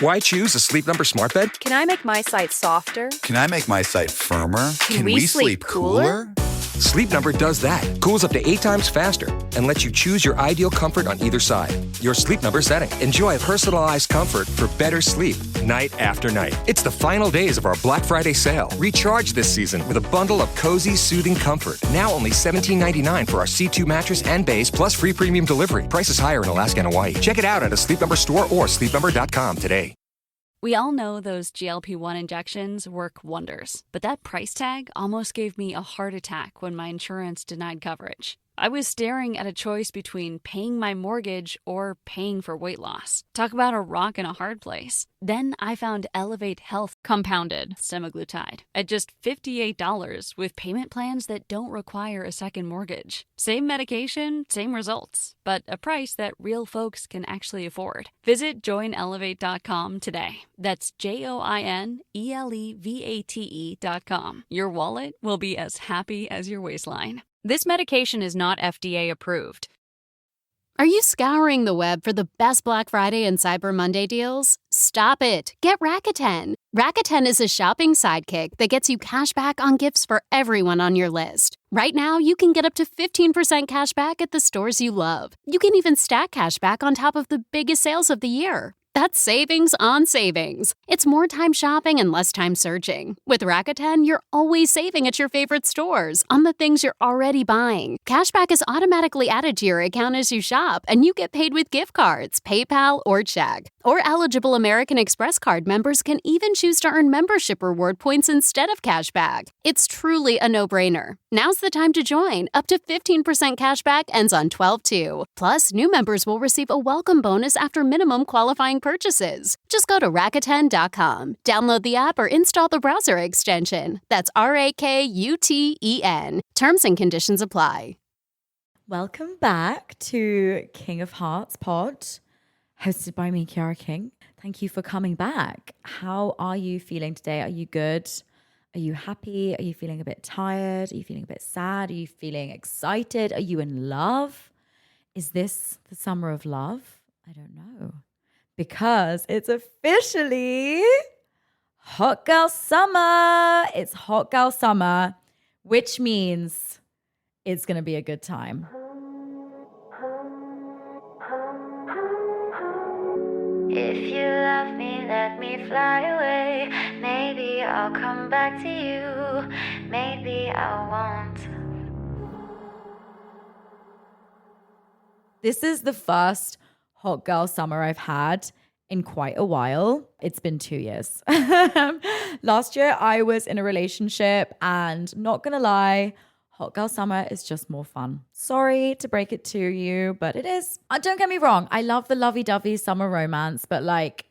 Why choose a Sleep Number smart bed? Can I make my site softer? Can I make my site firmer? Can we sleep cooler? Sleep Number does that. Cools up to 8 times faster and lets you choose your ideal comfort on either side. Your Sleep Number setting. Enjoy personalized comfort for better sleep night after night. It's the final days of our Black Friday sale. Recharge this season with a bundle of cozy, soothing comfort. Now only $17.99 for our C2 mattress and base, plus free premium delivery. Prices higher in Alaska and Hawaii. Check it out at a Sleep Number store or sleepnumber.com today. We all know those GLP-1 injections work wonders, but that price tag almost gave me a heart attack when my insurance denied coverage. I was staring at a choice between paying my mortgage or paying for weight loss. Talk about a rock and a hard place. Then I found Elevate Health compounded semaglutide at just $58 with payment plans that don't require a second mortgage. Same medication, same results, but a price that real folks can actually afford. Visit joinelevate.com today. That's JOINELEVATE.com. Your wallet will be as happy as your waistline. This medication is not FDA approved. Are you scouring the web for the best Black Friday and Cyber Monday deals? Stop it. Get Rakuten. Rakuten is a shopping sidekick that gets you cash back on gifts for everyone on your list. Right now, you can get up to 15% cash back at the stores you love. You can even stack cash back on top of the biggest sales of the year. That's savings on savings. It's more time shopping and less time searching. With Rakuten, you're always saving at your favorite stores on the things you're already buying. Cashback is automatically added to your account as you shop, and you get paid with gift cards, PayPal, or check. Or eligible American Express card members can even choose to earn membership reward points instead of cashback. It's truly a no-brainer. Now's the time to join. Up to 15% cashback ends on 12/2. Plus, new members will receive a welcome bonus after minimum qualifying purchases. Just go to Rakuten.com, download the app, or install the browser extension. That's RAKUTEN. Terms and conditions apply. Welcome back to King of Hearts pod, hosted by me, Chiara King. Thank you for coming back. How are you feeling today? Are you good? Are you happy? Are you feeling a bit tired? Are you feeling a bit sad? Are you feeling excited? Are you in love? Is this the summer of love? I don't know. Because it's officially Hot Girl Summer. It's Hot Girl Summer, which means it's going to be a good time. If you love me, let me fly away. Maybe I'll come back to you. Maybe I won't. This is the first Hot Girl Summer I've had in quite a while. It's been 2 years. Last year I was in a relationship, and not gonna lie, Hot Girl Summer is just more fun. Sorry to break it to you, but it is. Don't get me wrong, I love the lovey-dovey summer romance, but like,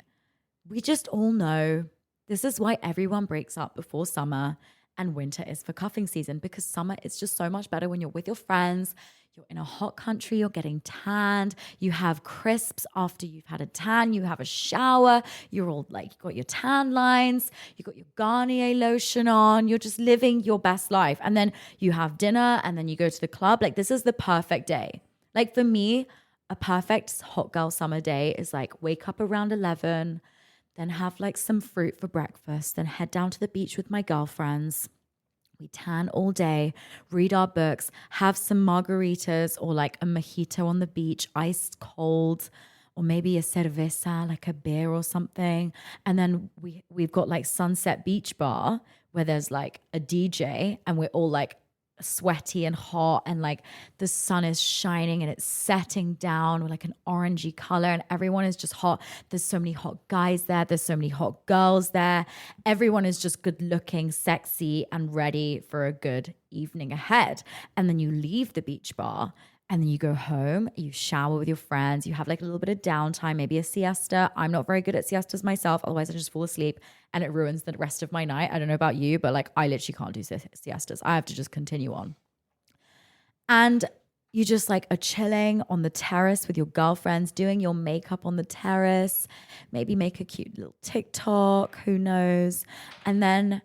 we just all know this is why everyone breaks up before summer and winter is for cuffing season, because summer is just so much better when you're with your friends. You're in a hot country, you're getting tanned, you have crisps after you've had a tan, you have a shower, you're all like, you got your tan lines, you got your Garnier lotion on, you're just living your best life. And then you have dinner, and then you go to the club. Like, this is the perfect day. Like, for me, a perfect hot girl summer day is like, wake up around 11, then have like some fruit for breakfast, then head down to the beach with my girlfriends. We tan all day, read our books, have some margaritas or like a mojito on the beach, iced cold, or maybe a cerveza, like a beer or something. And then we've got like Sunset Beach Bar, where there's like a DJ, and we're all like sweaty and hot, and like the sun is shining and it's setting down with like an orangey color, and everyone is just hot. There's so many hot guys there, there's so many hot girls there. Everyone is just good looking, sexy, and ready for a good evening ahead. And then you leave the beach bar, and then you go home, you shower with your friends, you have like a little bit of downtime, maybe a siesta. I'm not very good at siestas myself, otherwise I just fall asleep and it ruins the rest of my night. I don't know about you, but like, I literally can't do siestas. I have to just continue on. And you just like are chilling on the terrace with your girlfriends, doing your makeup on the terrace, maybe make a cute little TikTok, who knows? And then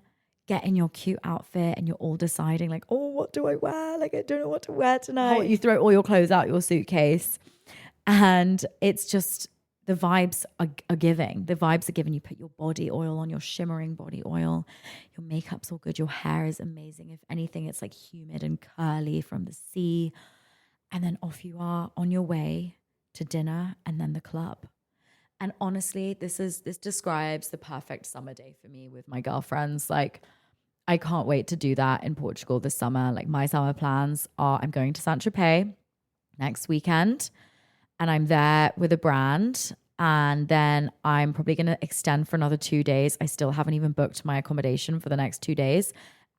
get in your cute outfit, and you're all deciding like, oh, what do I wear? Like, I don't know what to wear tonight. You throw all your clothes out your suitcase, and it's just the vibes are giving. The vibes are giving. You put your body oil on, your shimmering body oil. Your makeup's all good. Your hair is amazing. If anything, it's like humid and curly from the sea. And then off you are on your way to dinner and then the club. And honestly, this describes the perfect summer day for me with my girlfriends. Like, I can't wait to do that in Portugal this summer. Like, my summer plans are I'm going to Saint-Tropez next weekend, and I'm there with a brand. And then I'm probably going to extend for another 2 days. I still haven't even booked my accommodation for the next 2 days.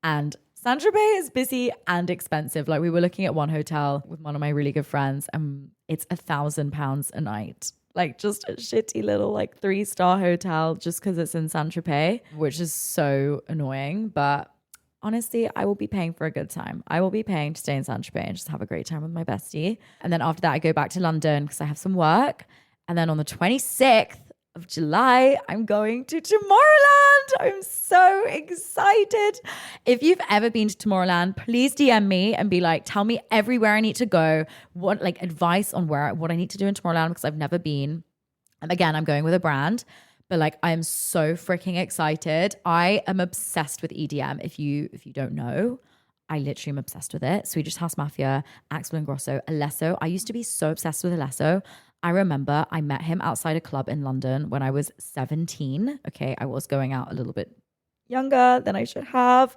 And Saint-Tropez is busy and expensive. Like, we were looking at one hotel with one of my really good friends, and it's £1,000 a night. Like, just a shitty little like 3-star hotel just because it's in Saint-Tropez, which is so annoying. But honestly, I will be paying for a good time. I will be paying to stay in Saint-Tropez and just have a great time with my bestie. And then after that, I go back to London because I have some work. And then on the 26th of July, I'm going to Tomorrowland. I'm so excited. If you've ever been to Tomorrowland, please DM me and be like, tell me everywhere I need to go, what like advice on what I need to do in Tomorrowland because I've never been. And again, I'm going with a brand, but like I am so freaking excited. I am obsessed with EDM. If you don't know, I literally am obsessed with it. Swedish House Mafia, Axel Ingrosso, Alesso. I used to be so obsessed with Alesso. I remember I met him outside a club in London when I was 17. Okay, I was going out a little bit younger than I should have.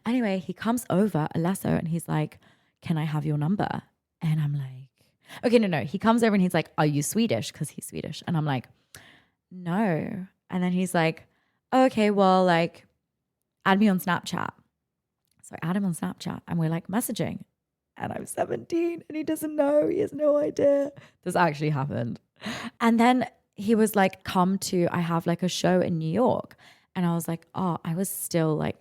Anyway, he comes over, Alesso, and he's like, can I have your number? And I'm like, okay, no. He comes over and he's like, are you Swedish? Because he's Swedish. And I'm like, no. And then he's like, oh, okay, well, like, add me on Snapchat. So I add him on Snapchat and we're like messaging. And I'm 17 and he doesn't know. He has no idea. This actually happened. And then he was like, I have like a show in New York. And I was like, oh, I was still like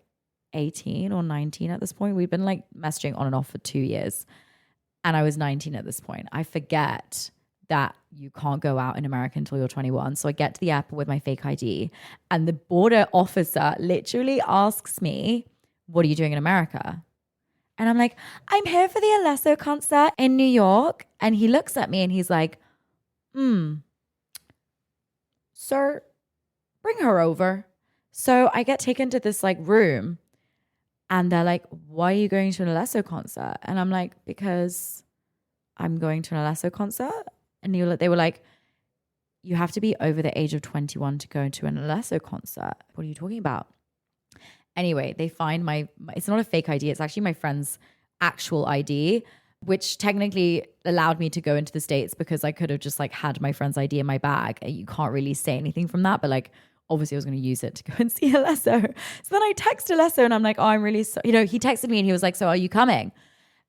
18 or 19 at this point. We'd been like messaging on and off for 2 years. And I was 19 at this point. I forget that you can't go out in America until you're 21. So I get to the airport with my fake ID. And the border officer literally asks me, what are you doing in America? And I'm like, I'm here for the Alesso concert in New York. And he looks at me and he's like, sir, bring her over. So I get taken to this like room and they're like, why are you going to an Alesso concert? And I'm like, because I'm going to an Alesso concert. And they were like, you have to be over the age of 21 to go to an Alesso concert. What are you talking about? Anyway, they find my it's not a fake ID. It's actually my friend's actual ID, which technically allowed me to go into the States because I could have just like had my friend's ID in my bag. You can't really say anything from that, but like obviously I was going to use it to go and see Alesso. So then I text Alesso and I'm like, oh, I'm really sorry. He texted me and he was like, so are you coming?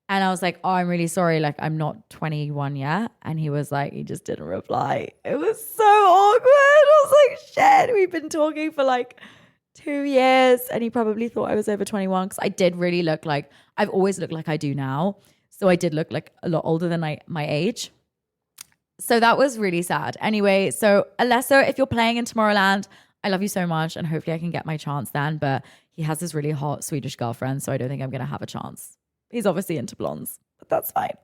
And I was like, oh, I'm really sorry. Like, I'm not 21 yet. And he was like, he just didn't reply. It was so awkward. I was like, shit, we've been talking for like 2 years. And he probably thought I was over 21 because I did really look like, I've always looked like I do now. So I did look like a lot older than my age. So that was really sad. Anyway, so Alesso, if you're playing in Tomorrowland, I love you so much. And hopefully I can get my chance then. But he has this really hot Swedish girlfriend. So I don't think I'm going to have a chance. He's obviously into blondes, but that's fine.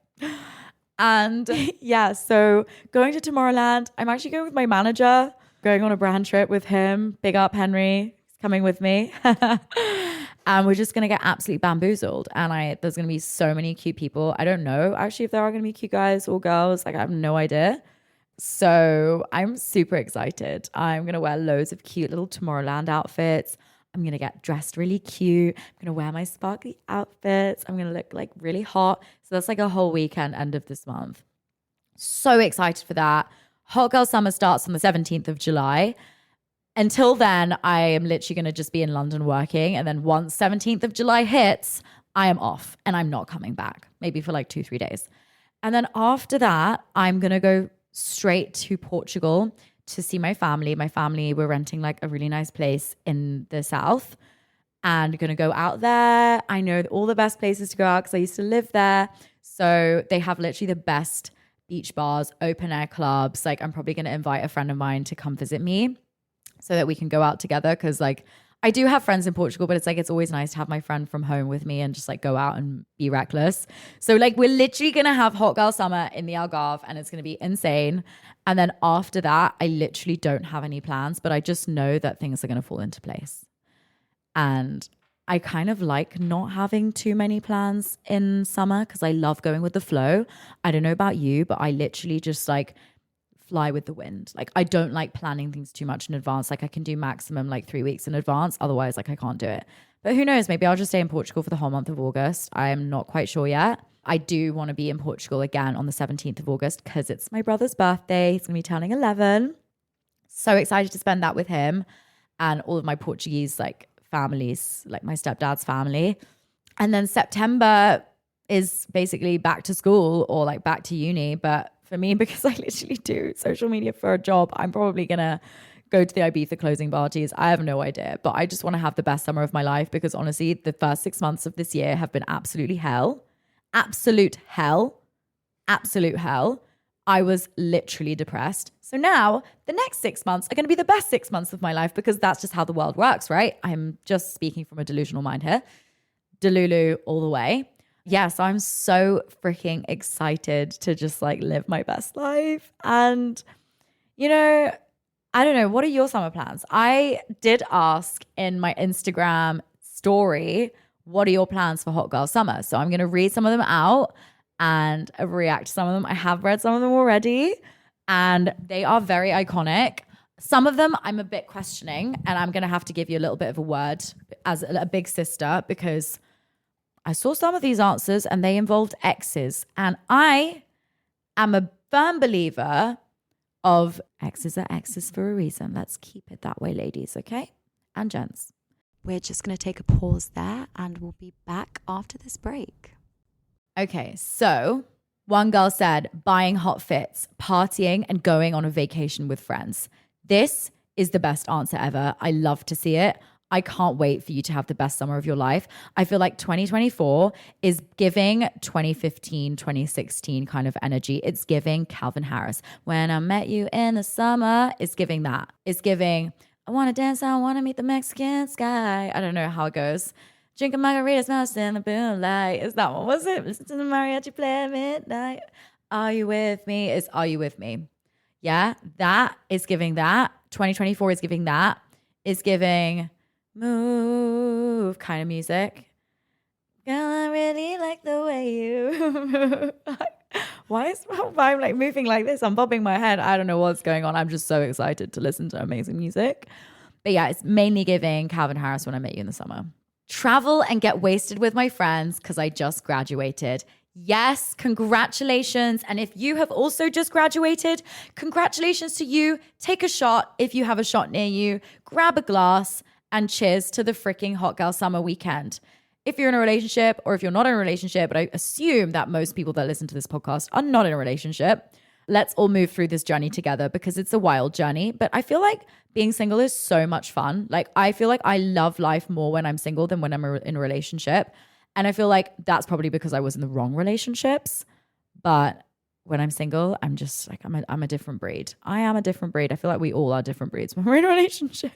And yeah, so going to Tomorrowland, I'm actually going with my manager, going on a brand trip with him. Big up Henry, he's coming with me. And we're just going to get absolutely bamboozled. And there's going to be so many cute people. I don't know actually if there are going to be cute guys or girls. Like I have no idea. So I'm super excited. I'm going to wear loads of cute little Tomorrowland outfits. I'm going to get dressed really cute. I'm going to wear my sparkly outfits. I'm going to look like really hot. So that's like a whole weekend end of this month. So excited for that. Hot Girl Summer starts on the 17th of July. Until then, I am literally going to just be in London working. And then once 17th of July hits, I am off and I'm not coming back. Maybe for like 2-3 days. And then after that, I'm going to go straight to Portugal to see my family. My family, we're renting like a really nice place in the south and going to go out there. I know all the best places to go out because I used to live there. So they have literally the best beach bars, open air clubs. Like I'm probably going to invite a friend of mine to come visit me so that we can go out together because like I do have friends in Portugal, but it's like, it's always nice to have my friend from home with me and just like go out and be reckless. So like, we're literally going to have hot girl summer in the Algarve and it's going to be insane. And then after that, I literally don't have any plans, but I just know that things are going to fall into place. And I kind of like not having too many plans in summer because I love going with the flow. I don't know about you, but I literally just like fly with the wind. Like I don't like planning things too much in advance. Like I can do maximum like 3 weeks in advance. Otherwise, like I can't do it. But who knows? Maybe I'll just stay in Portugal for the whole month of August. I am not quite sure yet. I do want to be in Portugal again on the 17th of August because it's my brother's birthday. He's going to be turning 11. So excited to spend that with him and all of my Portuguese like families, like my stepdad's family. And then September is basically back to school or like back to uni. But for me, because I literally do social media for a job, I'm probably going to go to the Ibiza closing parties. I have no idea, but I just want to have the best summer of my life because honestly, the first 6 months of this year have been absolutely hell. Absolute hell. Absolute hell. I was literally depressed. So now the next 6 months are going to be the best 6 months of my life because that's just how the world works, right? I'm just speaking from a delusional mind here. Delulu all the way. Yes, I'm so freaking excited to just like live my best life. And, you know, I don't know, what are your summer plans? I did ask in my Instagram story, what are your plans for Hot Girl Summer? So I'm going to read some of them out and react to some of them. I have read some of them already and they are very iconic. Some of them I'm a bit questioning and I'm going to have to give you a little bit of a word as a big sister because I saw some of these answers and they involved exes. And I am a firm believer of exes are exes for a reason. Let's keep it that way, ladies, okay? And gents. We're just going to take a pause there and we'll be back after this break. Okay, so one girl said, buying hot fits, partying and going on a vacation with friends. This is the best answer ever. I love to see it. I can't wait for you to have the best summer of your life. I feel like 2024 is giving 2015, 2016 kind of energy. It's giving Calvin Harris. When I met you in the summer, it's giving that. It's giving, I want to dance, I want to meet the Mexican sky. I don't know how it goes. Drinking margaritas, mouse in the moonlight. Is that one? Was it? Listen to the mariachi play at midnight. Are you with me? It's Are You With Me? Yeah, that is giving that. 2024 is giving that. It's giving move kind of music. Girl, I really like the way you move. Why is my vibe like moving like this? I'm bobbing my head. I don't know what's going on. I'm just so excited to listen to amazing music. But yeah, it's mainly giving Calvin Harris When I Met You in the Summer. Travel and get wasted with my friends because I just graduated. Yes, congratulations. And if you have also just graduated, congratulations to you. Take a shot if you have a shot near you. Grab a glass and cheers to the freaking Hot Girl Summer weekend. If you're in a relationship or if you're not in a relationship, but I assume that most people that listen to this podcast are not in a relationship, let's all move through this journey together because it's a wild journey. But I feel like being single is so much fun. Like I feel like I love life more when I'm single than when I'm in a relationship. And I feel like that's probably because I was in the wrong relationships. But when I'm single, I'm just like, I'm a different breed. I am a different breed. I feel like we all are different breeds when we're in a relationship.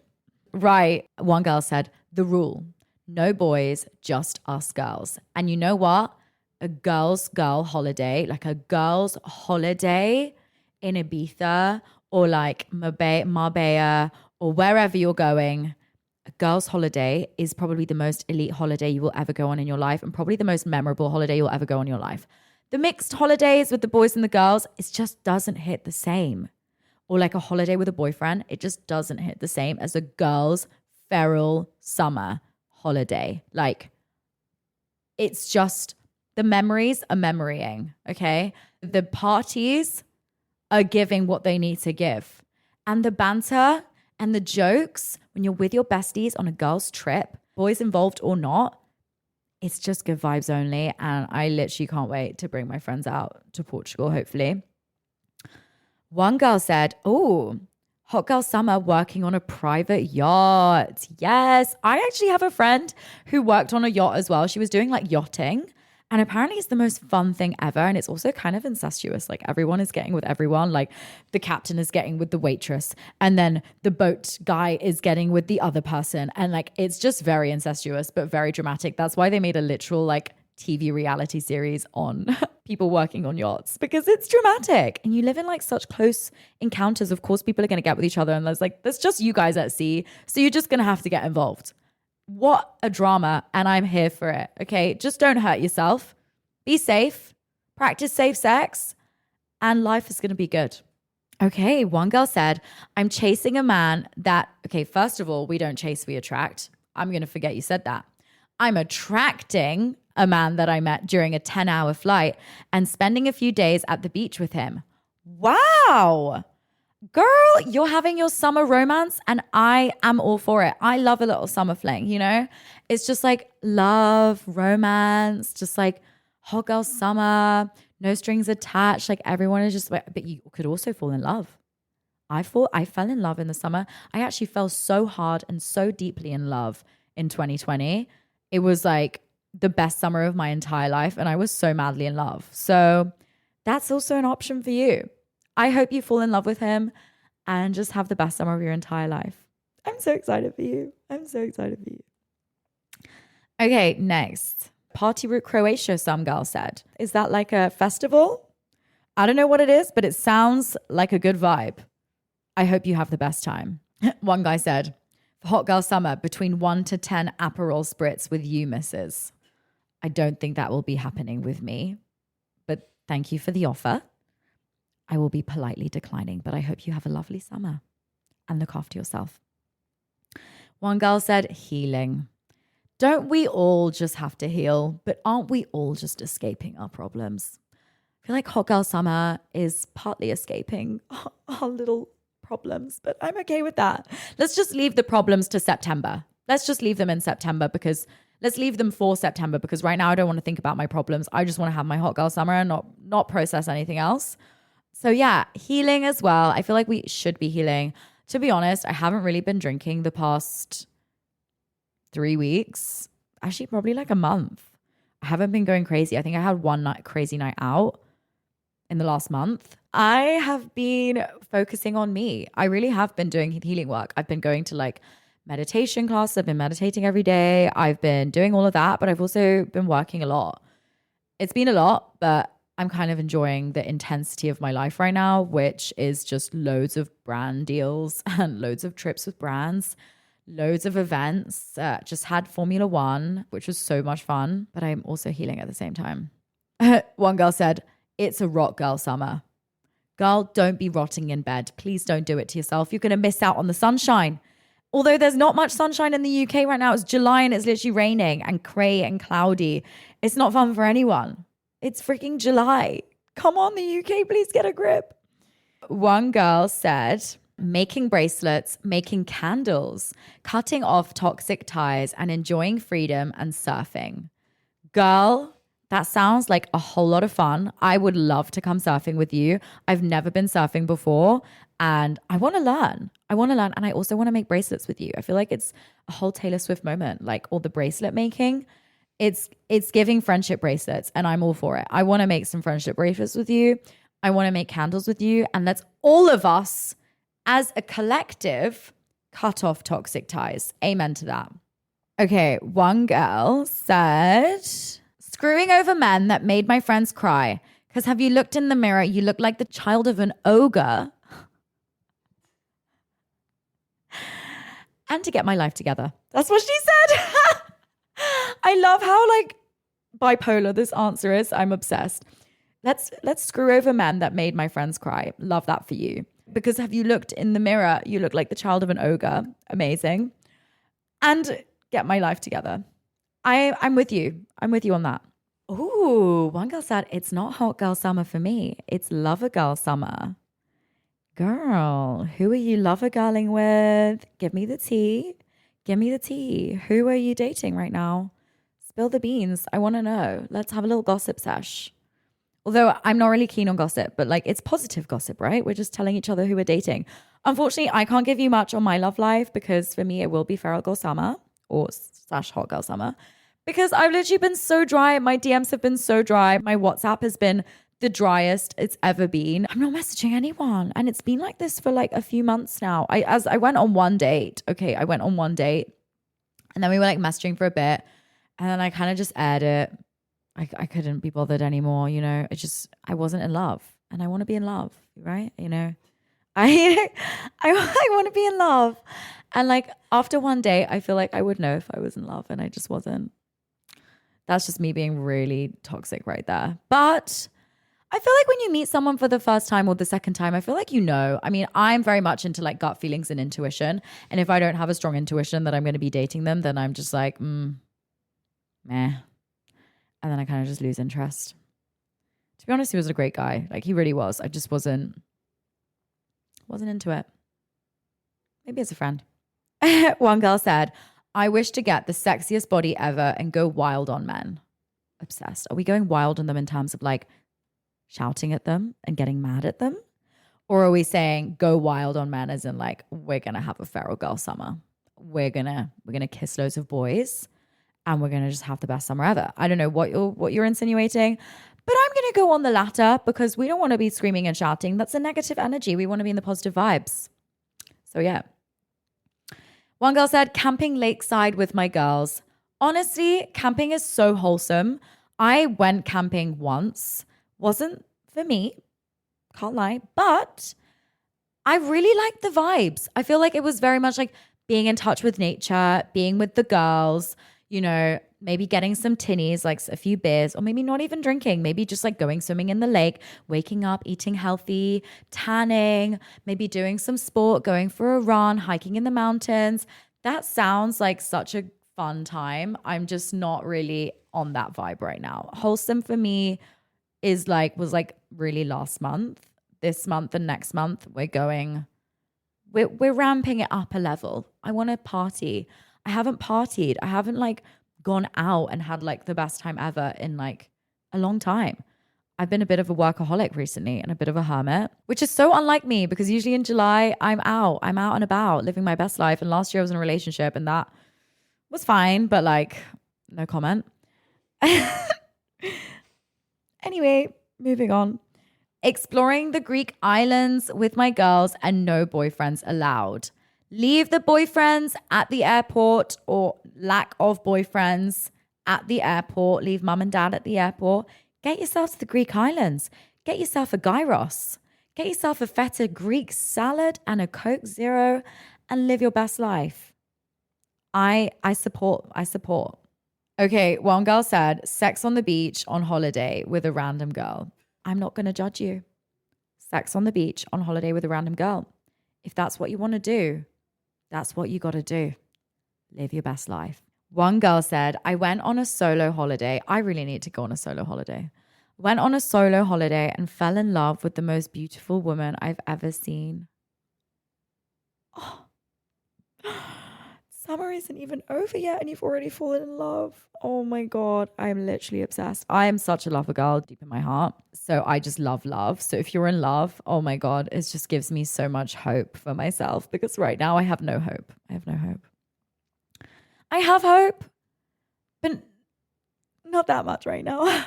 Right. One girl said, the rule, no boys, just us girls. And you know what? A girls' girl holiday, like a girls' holiday in Ibiza or like Marbella or wherever you're going, a girls' holiday is probably the most elite holiday you will ever go on in your life and probably the most memorable holiday you'll ever go on in your life. The mixed holidays with the boys and the girls, it just doesn't hit the same. Or like a holiday with a boyfriend, it just doesn't hit the same as a girls' feral summer holiday. Like, it's just, the memories are memorying, okay? The parties are giving what they need to give. And the banter and the jokes, when you're with your besties on a girls' trip, boys involved or not, it's just good vibes only. And I literally can't wait to bring my friends out to Portugal, hopefully. One girl said, oh, Hot Girl Summer working on a private yacht. Yes, I actually have a friend who worked on a yacht as well. She was doing like yachting And apparently it's the most fun thing ever. And it's also kind of incestuous. Like everyone is getting with everyone. Like the captain is getting with the waitress. And then the boat guy is getting with the other person. And like, it's just very incestuous, but very dramatic. That's why they made a literal like TV reality series on people working on yachts, because it's dramatic. And you live in like such close encounters. Of course, people are going to get with each other. And there's just you guys at sea. So you're just going to have to get involved. What a drama, and I'm here for it, okay? Just don't hurt yourself. Be safe. Practice safe sex, and life is going to be good. Okay, one girl said, I'm chasing a man that, okay, first of all, we don't chase, we attract. I'm going to forget you said that. I'm attracting a man that I met during a 10-hour flight and spending a few days at the beach with him. Wow. Girl, you're having your summer romance and I am all for it. I love a little summer fling, you know? It's just like love, romance, just like hot girl summer, no strings attached. Like everyone is just, but you could also fall in love. I fell in love in the summer. I actually fell so hard and so deeply in love in 2020. It was like the best summer of my entire life and I was so madly in love. So that's also an option for you. I hope you fall in love with him and just have the best summer of your entire life. I'm so excited for you. I'm so excited for you. Okay, next. Party Route Croatia, some girl said. Is that like a festival? I don't know what it is, but it sounds like a good vibe. I hope you have the best time. One guy said, for hot girl summer, between 1 to 10 Aperol spritz with you, missus. I don't think that will be happening with me, but thank you for the offer. I will be politely declining, but I hope you have a lovely summer and look after yourself. One girl said, healing. Don't we all just have to heal? But aren't we all just escaping our problems? I feel like hot girl summer is partly escaping our little problems, but I'm okay with that. Let's just leave the problems to September. Let's just leave them in September let's leave them for September because right now I don't want to think about my problems. I just want to have my hot girl summer and not process anything else. So yeah, healing as well. I feel like we should be healing. To be honest, I haven't really been drinking the past 3 weeks. Actually, probably like a month. I haven't been going crazy. I think I had one crazy night out in the last month. I have been focusing on me. I really have been doing healing work. I've been going to like meditation classes. I've been meditating every day. I've been doing all of that, but I've also been working a lot. It's been a lot, but I'm kind of enjoying the intensity of my life right now, which is just loads of brand deals and loads of trips with brands, loads of events. Just had Formula One, which was so much fun, but I'm also healing at the same time. One girl said, it's a rot girl summer. Girl, don't be rotting in bed. Please don't do it to yourself. You're going to miss out on the sunshine. Although there's not much sunshine in the UK right now. It's July and it's literally raining and grey and cloudy. It's not fun for anyone. It's freaking July. Come on, the UK, please get a grip. One girl said, making bracelets, making candles, cutting off toxic ties and enjoying freedom and surfing. Girl, that sounds like a whole lot of fun. I would love to come surfing with you. I've never been surfing before and I want to learn. And I also want to make bracelets with you. I feel like it's a whole Taylor Swift moment, like all the bracelet making. It's giving friendship bracelets and I'm all for it. I want to make some friendship bracelets with you. I want to make candles with you. And let's all of us as a collective cut off toxic ties. Amen to that. Okay, one girl said, screwing over men that made my friends cry. Because have you looked in the mirror? You look like the child of an ogre. And to get my life together. That's what she said. I love how like bipolar this answer is. I'm obsessed. Let's screw over men that made my friends cry. Love that for you. Because have you looked in the mirror? You look like the child of an ogre. Amazing. And get my life together. I'm with you. I'm with you on that. Ooh, one girl said, it's not hot girl summer for me. It's lover girl summer. Girl, who are you lover girling with? Give me the tea. Give me the tea. Who are you dating right now? Spill the beans. I want to know. Let's have a little gossip sesh. Although I'm not really keen on gossip, but like it's positive gossip, right? We're just telling each other who we're dating. Unfortunately, I can't give you much on my love life because for me, it will be feral girl summer or / hot girl summer. Because I've literally been so dry. My DMs have been so dry. My WhatsApp has been the driest it's ever been. I'm not messaging anyone. And it's been like this for like a few months now. I went on one date. Okay, I went on one date. And then we were like messaging for a bit. And then I kind of just aired it. I couldn't be bothered anymore, you know. I wasn't in love. And I want to be in love, right? You know, I want to be in love. And like after one day, I feel like I would know if I was in love, and I just wasn't. That's just me being really toxic right there. But I feel like when you meet someone for the first time or the second time, I feel like you know. I mean, I'm very much into like gut feelings and intuition. And if I don't have a strong intuition that I'm going to be dating them, then I'm just like, meh. And then I kind of just lose interest. To be honest, he was a great guy. Like he really was. I just wasn't into it. Maybe as a friend. One girl said, I wish to get the sexiest body ever and go wild on men. Obsessed. Are we going wild on them in terms of like shouting at them and getting mad at them? Or are we saying go wild on men as in like, we're going to have a feral girl summer. We're going to kiss loads of boys and we're going to just have the best summer ever. I don't know what you're insinuating, but I'm going to go on the latter because we don't want to be screaming and shouting. That's a negative energy. We want to be in the positive vibes. So yeah. One girl said, camping lakeside with my girls. Honestly, camping is so wholesome. I went camping once. Wasn't for me. Can't lie. But I really liked the vibes. I feel like it was very much like being in touch with nature, being with the girls, you know, maybe getting some tinnies, like a few beers, or maybe not even drinking, maybe just like going swimming in the lake, waking up, eating healthy, tanning, maybe doing some sport, going for a run, hiking in the mountains. That sounds like such a fun time. I'm just not really on that vibe right now. Wholesome for me was really last month. This month and next month, we're ramping it up a level. I want to party. I haven't partied. I haven't like gone out and had like the best time ever in like a long time. I've been a bit of a workaholic recently and a bit of a hermit, which is so unlike me because usually in July I'm out and about living my best life. And last year I was in a relationship and that was fine, but like no comment. Anyway, moving on. Exploring the Greek islands with my girls and no boyfriends allowed. Leave the boyfriends at the airport or lack of boyfriends at the airport. Leave mum and dad at the airport. Get yourself to the Greek islands. Get yourself a gyros. Get yourself a feta Greek salad and a Coke Zero and live your best life. I support. Okay, one girl said, sex on the beach on holiday with a random girl. I'm not going to judge you. Sex on the beach on holiday with a random girl. If that's what you want to do, that's what you got to do. Live your best life. One girl said, I went on a solo holiday. I really need to go on a solo holiday. Went on a solo holiday and fell in love with the most beautiful woman I've ever seen. Oh. Summer isn't even over yet and you've already fallen in love. Oh my God, I'm literally obsessed. I am such a lover girl deep in my heart. So I just love love. So if you're in love, oh my God, it just gives me so much hope for myself because right now I have no hope. I have hope, but not that much right now.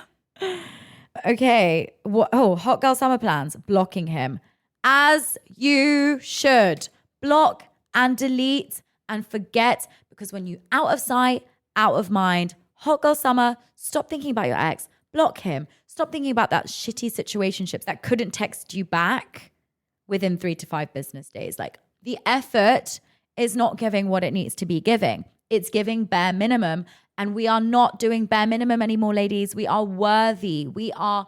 Okay. Hot girl summer plans. Blocking him. As you should. Block and delete and forget, because when you out of sight, out of mind, hot girl summer, stop thinking about your ex, block him. Stop thinking about that shitty situationships that couldn't text you back within 3 to 5 business days. Like the effort is not giving what it needs to be giving. It's giving bare minimum. And we are not doing bare minimum anymore, ladies. We are worthy. We are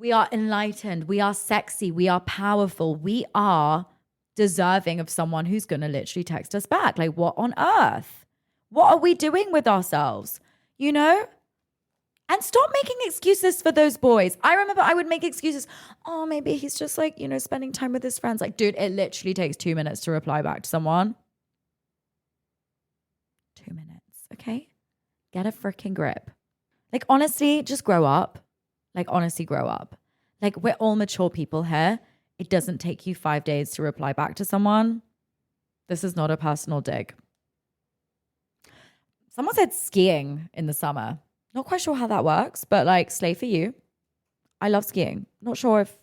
enlightened. We are sexy. We are powerful. We are deserving of someone who's going to literally text us back. Like, what on earth? What are we doing with ourselves? You know? And stop making excuses for those boys. I remember I would make excuses. Oh, maybe he's just like, you know, spending time with his friends. Like, dude, it literally takes 2 minutes to reply back to someone. 2 minutes, okay? Get a freaking grip. Like, honestly, just grow up. Like, honestly, grow up. Like, we're all mature people here. It doesn't take you 5 days to reply back to someone. This is not a personal dig. Someone said skiing in the summer. Not quite sure how that works, but like slay for you. I love skiing. Not sure if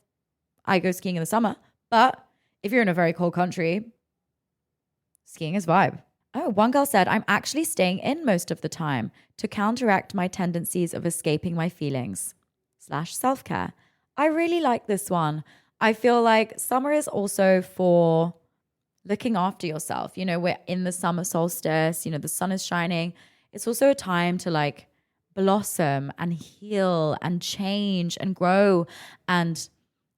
I go skiing in the summer, but if you're in a very cold country, skiing is vibe. Oh, one girl said, I'm actually staying in most of the time to counteract my tendencies of escaping my feelings / self-care. I really like this one. I feel like summer is also for looking after yourself. You know, we're in the summer solstice, you know, the sun is shining. It's also a time to like blossom and heal and change and grow and,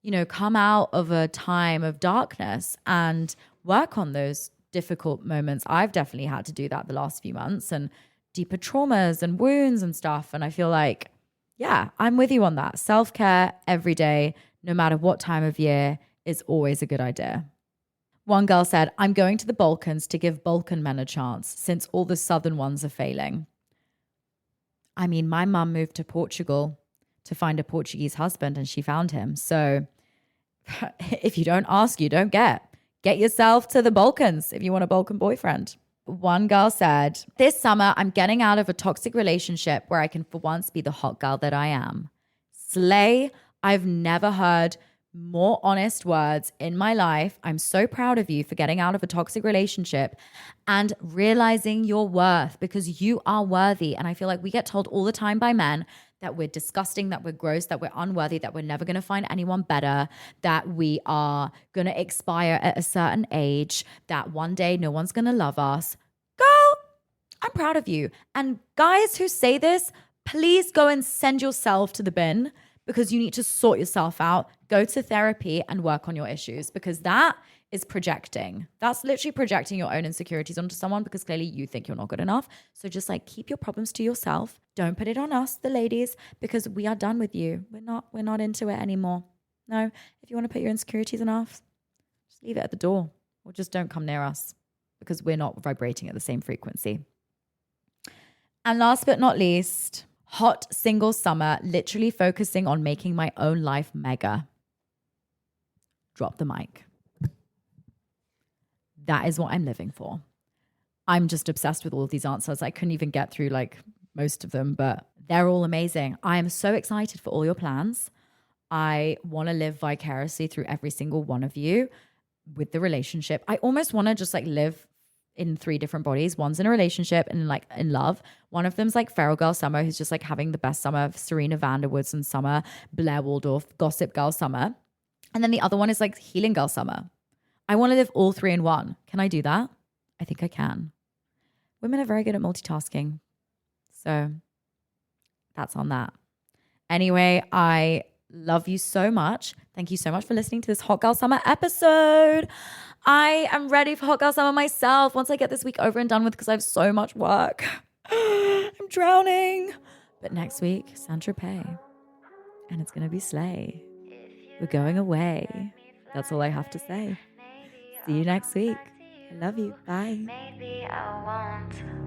you know, come out of a time of darkness and work on those difficult moments. I've definitely had to do that the last few months and deeper traumas and wounds and stuff. And I feel like, yeah, I'm with you on that. Self-care every day, no matter what time of year, is always a good idea. One girl said, I'm going to the Balkans to give Balkan men a chance since all the southern ones are failing. I mean, my mum moved to Portugal to find a Portuguese husband and she found him. So if you don't ask, you don't get. Get yourself to the Balkans if you want a Balkan boyfriend. One girl said, this summer, I'm getting out of a toxic relationship where I can for once be the hot girl that I am. Slay. I've never heard more honest words in my life. I'm so proud of you for getting out of a toxic relationship and realizing your worth because you are worthy. And I feel like we get told all the time by men that we're disgusting, that we're gross, that we're unworthy, that we're never going to find anyone better, that we are going to expire at a certain age, that one day no one's going to love us. Girl, I'm proud of you. And guys who say this, please go and send yourself to the bin because you need to sort yourself out, go to therapy and work on your issues because that is projecting. That's literally projecting your own insecurities onto someone because clearly you think you're not good enough. So just like keep your problems to yourself. Don't put it on us, the ladies, because we are done with you. We're not into it anymore. No, if you want to put your insecurities on us, just leave it at the door or just don't come near us because we're not vibrating at the same frequency. And last but not least, hot single summer, literally focusing on making my own life mega. Drop the mic. That is what I'm living for. I'm just obsessed with all of these answers. I couldn't even get through like most of them, but they're all amazing. I am so excited for all your plans. I want to live vicariously through every single one of you with the relationship. I almost want to just like live in 3 different bodies. One's in a relationship and like in love. One of them's like Feral Girl Summer, who's just like having the best summer, Serena Vanderwoodson Summer, Blair Waldorf, Gossip Girl Summer. And then the other one is like Healing Girl Summer. I want to live all 3 in one. Can I do that? I think I can. Women are very good at multitasking. So that's on that. Anyway, I love you so much. Thank you so much for listening to this Hot Girl Summer episode. I am ready for Hot Girl Summer myself once I get this week over and done with because I have so much work. I'm drowning. But next week, Saint-Tropez. And it's going to be slay. We're going away. That's all I have to say. See you next week. I love you. Bye. Maybe I won't.